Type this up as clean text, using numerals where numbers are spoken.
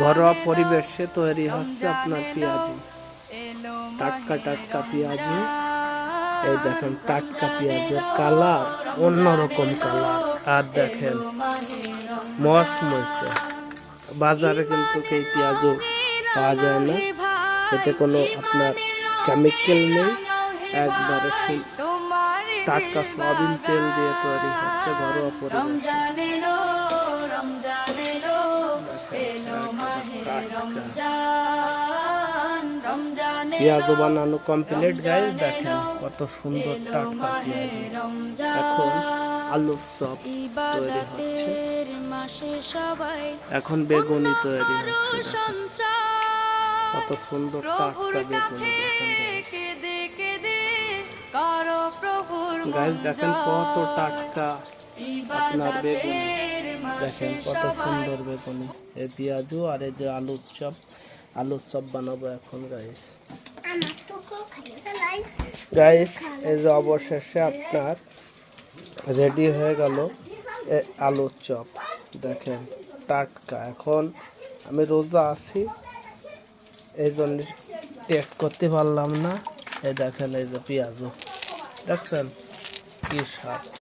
ঘরোয়া পরিবেশে তৈরি হচ্ছে আপনার পেঁয়াজি, টাটকা টাটকা পেঁয়াজি। এই দেখেন টাটকা পেঁয়াজের কালার অন্যরকম কালার, আর দেখেন মচমচে। বাজারে কিন্তু এই পেঁয়াজও পাওয়া যায় না, এতে কোনো আপনার কেমিক্যাল নেই, একবারে টাটকা সয়াবিন তেল দিয়ে তৈরি হচ্ছে ঘরোয়া পরিবেশে। পেঁয়াজ বানানো কমপ্লিট গাইস, দেখেন কত সুন্দর টাটকা পেঁয়াজ। এখন আলুর চপ তৈরি হচ্ছে, এখন বেগুনি তৈরি হচ্ছে, কত সুন্দর টাটকা বেগুনি গাইস। দেখেন কত টাটকা আপনার বেগুনি, দেখেন কত সুন্দর বেগুনি। এই পেঁয়াজু আর এই যে আলুর চপ বানাবো এখন গাইস। এই যে অবশেষে আপনার রেডি হয়ে গেল আলুর চপ, দেখেন টাটকা। এখন আমি রোজা আছি, এই জন্য টেস্ট করতে পারলাম না। এই দেখেন এই যে পেঁয়াজু, দেখছেন কি স্বাদ।